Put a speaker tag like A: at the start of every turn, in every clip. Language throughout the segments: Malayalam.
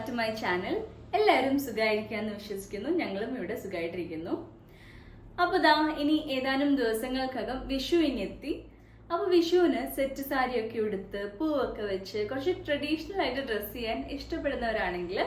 A: To my channel. എല്ലാവരും സുഖമായിരിക്കാന്ന് വിശ്വസിക്കുന്നു. ഞങ്ങളും ഇവിടെ സുഖമായിട്ടിരിക്കുന്നു. അപ്പോൾ ഇനി ഏതാനും ദിവസങ്ങൾക്കകം വിഷു ഇങ്ങെത്തി. അപ്പോൾ വിഷുവിന് സെറ്റ് സാരിയൊക്കെ ഉടുത്ത് പൂവൊക്കെ വെച്ച് കുറച്ച് ട്രഡീഷണൽ ആയിട്ട് ഡ്രസ്സ് ചെയ്യാൻ ഇഷ്ടപ്പെടുന്നവരാണെങ്കിൽ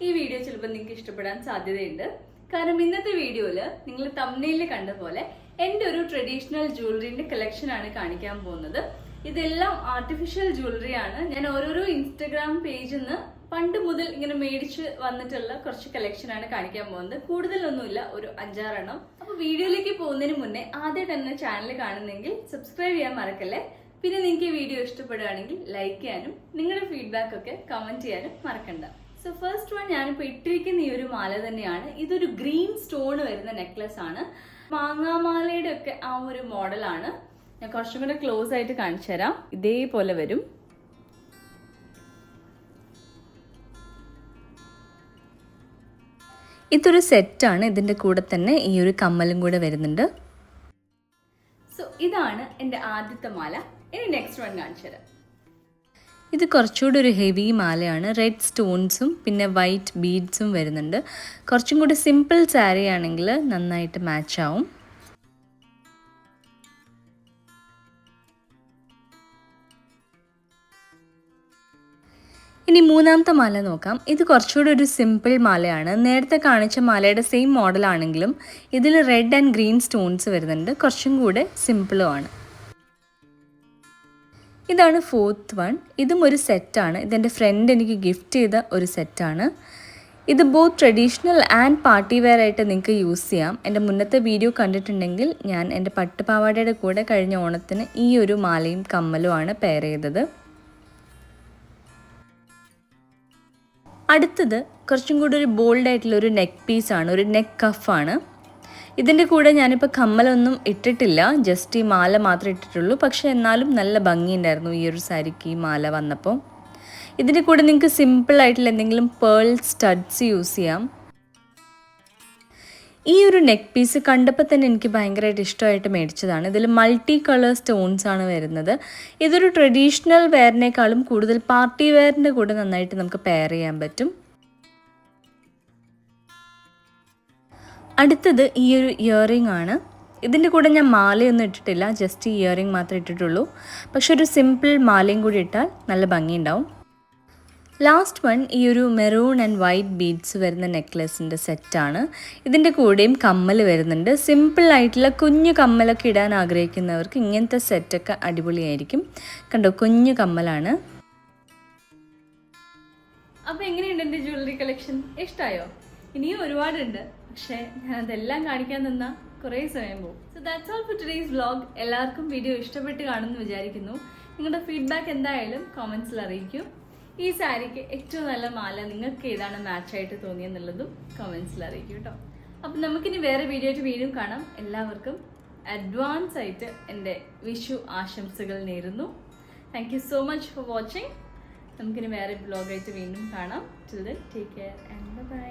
A: ഈ വീഡിയോ ചിലപ്പോൾ നിങ്ങൾക്ക് ഇഷ്ടപ്പെടാൻ സാധ്യതയുണ്ട്. കാരണം ഇന്നത്തെ വീഡിയോയിൽ നിങ്ങൾ തംബ്നെയിലിൽ കണ്ട പോലെ എൻ്റെ ഒരു ട്രഡീഷണൽ ജ്വല്ലറിൻ്റെ കളക്ഷനാണ് കാണിക്കാൻ പോകുന്നത്. ഇതെല്ലാം ആർട്ടിഫിഷ്യൽ ജ്വല്ലറി ആണ്. ഞാൻ ഓരോരോ ഇൻസ്റ്റഗ്രാം പേജിൽ നിന്ന് പണ്ട് മുതൽ ഇങ്ങനെ മേടിച്ച് വന്നിട്ടുള്ള കുറച്ച് കളക്ഷനാണ് കാണിക്കാൻ പോകുന്നത്. കൂടുതലൊന്നുമില്ല, ഒരു 5-6 എണ്ണം. അപ്പോൾ വീഡിയോയിലേക്ക് പോകുന്നതിന് മുന്നേ ആദ്യം തന്നെ ചാനൽ കാണുന്നെങ്കിൽ സബ്സ്ക്രൈബ് ചെയ്യാൻ മറക്കല്ലേ. പിന്നെ നിങ്ങൾക്ക് ഈ വീഡിയോ ഇഷ്ടപ്പെടുകയാണെങ്കിൽ ലൈക്ക് ചെയ്യാനും നിങ്ങളുടെ ഫീഡ്ബാക്ക് ഒക്കെ കമന്റ് ചെയ്യാനും മറക്കണ്ട. സോ ഫസ്റ്റ് വൺ ഞാനിപ്പോൾ ഇട്ടിരിക്കുന്ന ഈ ഒരു മാല തന്നെയാണ്. ഇതൊരു ഗ്രീൻ സ്റ്റോൺ വരുന്ന നെക്ലസ് ആണ്. മാങ്ങാമാലയുടെ ഒക്കെ ആ ഒരു മോഡലാണ്. ഞാൻ കുറച്ചും കൂടെ ക്ലോസ് ആയിട്ട് കാണിച്ചു തരാം. ഇതേപോലെ വരും. ഇതൊരു സെറ്റാണ്. ഇതിൻ്റെ കൂടെ തന്നെ ഈ ഒരു കമ്മലും കൂടെ വരുന്നുണ്ട്. സോ ഇതാണ് എൻ്റെ ആദ്യത്തെ മാല. ഇനി നെക്സ്റ്റ് വൺ കാണിച്ചു തരാം. ഇത് കുറച്ചുകൂടി ഒരു ഹെവി മാലയാണ്. റെഡ് സ്റ്റോൺസും പിന്നെ വൈറ്റ് ബീഡ്സും വരുന്നുണ്ട്. കുറച്ചും കൂടി സിമ്പിൾ സാരി ആണെങ്കിൽ നന്നായിട്ട് മാച്ച് ആവും. ഇനി മൂന്നാമത്തെ മാല നോക്കാം. ഇത് കുറച്ചുകൂടി ഒരു സിമ്പിൾ മാലയാണ്. നേരത്തെ കാണിച്ച മാലയുടെ സെയിം മോഡലാണെങ്കിലും ഇതിൽ റെഡ് ആൻഡ് ഗ്രീൻ സ്റ്റോൺസ് വരുന്നുണ്ട്. കുറച്ചും കൂടെ സിമ്പിളും ആണ്. ഇതാണ് ഫോർത്ത് വൺ. ഇതും ഒരു സെറ്റാണ്. ഇതെൻ്റെ ഫ്രണ്ട് എനിക്ക് ഗിഫ്റ്റ് ചെയ്ത ഒരു സെറ്റാണ്. ഇത് both traditional and party wear ആയിട്ട് നിങ്ങൾക്ക് യൂസ് ചെയ്യാം. എൻ്റെ മുന്നത്തെ വീഡിയോ കണ്ടിട്ടുണ്ടെങ്കിൽ ഞാൻ എൻ്റെ പട്ടുപാവാടയുടെ കൂടെ കഴിഞ്ഞ ഓണത്തിന് ഈ ഒരു മാലയും കമ്മലുമാണ് പെയർ ചെയ്തത്. അടുത്തത് കുറച്ചും കൂടി ഒരു ബോൾഡ് ആയിട്ടുള്ള ഒരു നെക്ക് പീസാണ്. ഒരു നെക്ക് കഫാണ്. ഇതിൻ്റെ കൂടെ ഞാനിപ്പോൾ കമ്മലൊന്നും ഇട്ടിട്ടില്ല, ജസ്റ്റ് ഈ മാല മാത്രമേ ഇട്ടിട്ടുള്ളൂ. പക്ഷേ എന്നാലും നല്ല ഭംഗിയുണ്ടായിരുന്നു ഈ ഒരു സാരിക്ക് ഈ മാല വന്നപ്പോൾ. ഇതിൻ്റെ കൂടെ നിങ്ങൾക്ക് സിമ്പിൾ ആയിട്ടുള്ള എന്തെങ്കിലും പേൾ സ്റ്റഡ്സ് യൂസ് ചെയ്യാം. ഈ ഒരു നെക്ക് പീസ് കണ്ടപ്പോൾ തന്നെ എനിക്ക് ഭയങ്കരമായിട്ട് ഇഷ്ടമായിട്ട് മേടിച്ചതാണ്. ഇതിൽ മൾട്ടി കളർ സ്റ്റോൺസ് ആണ് വരുന്നത്. ഇതൊരു ട്രഡീഷണൽ വെയറിനേക്കാളും കൂടുതൽ പാർട്ടി വെയറിൻ്റെ കൂടെ നന്നായിട്ട് നമുക്ക് പെയർ ചെയ്യാൻ പറ്റും. അടുത്തത് ഈ ഒരു ഇയറിംഗ് ആണ്. ഇതിൻ്റെ കൂടെ ഞാൻ മാലയൊന്നും ഇട്ടിട്ടില്ല, ജസ്റ്റ് ഇയറിംഗ് മാത്രമേ ഇട്ടിട്ടുള്ളൂ. പക്ഷെ ഒരു സിമ്പിൾ മാലയും കൂടി ഇട്ടാൽ നല്ല ഭംഗിയുണ്ടാവും. ലാസ്റ്റ് വൺ ഈ ഒരു മെറൂൺ ആൻഡ് വൈറ്റ് ബീഡ്സ് വരുന്ന നെക്ലസിൻ്റെ സെറ്റാണ്. ഇതിൻ്റെ കൂടെയും കമ്മൽ വരുന്നുണ്ട്. സിമ്പിൾ ആയിട്ടുള്ള കുഞ്ഞു കമ്മലൊക്കെ ഇടാൻ ആഗ്രഹിക്കുന്നവർക്ക് ഇങ്ങനത്തെ സെറ്റൊക്കെ അടിപൊളിയായിരിക്കും. കണ്ടോ, കുഞ്ഞു കമ്മലാണ്. അപ്പോൾ എങ്ങനെയുണ്ട് എൻ്റെ ജ്വല്ലറി കളക്ഷൻ? ഇഷ്ടമായോ? ഇനിയും ഒരുപാടുണ്ട്, പക്ഷേ ഞാൻ അതെല്ലാം കാണിക്കാൻ നിന്നാൽ കുറേ സമയം പോകും. So that's all for today's vlog. എല്ലാവർക്കും വീഡിയോ ഇഷ്ടപ്പെട്ട് കാണുമെന്ന് വിചാരിക്കുന്നു. നിങ്ങളുടെ ഫീഡ്ബാക്ക് എന്തായാലും കമൻസിൽ അറിയിക്കൂ. ഈ സാരിക്ക് ഏറ്റവും നല്ല മാല നിങ്ങൾക്ക് ഏതാണ് മാച്ചായിട്ട് തോന്നിയെന്നുള്ളതും കമൻസിൽ അറിയിക്കും കേട്ടോ. അപ്പം നമുക്കിനി വേറെ വീഡിയോ ആയിട്ട് വീണ്ടും കാണാം. എല്ലാവർക്കും അഡ്വാൻസ് ആയിട്ട് എൻ്റെ വിഷു ആശംസകൾ നേരുന്നു. Thank you so much for watching. നമുക്കിനി വേറെ വ്ലോഗായിട്ട് വീണ്ടും കാണാം. Till then take care and by.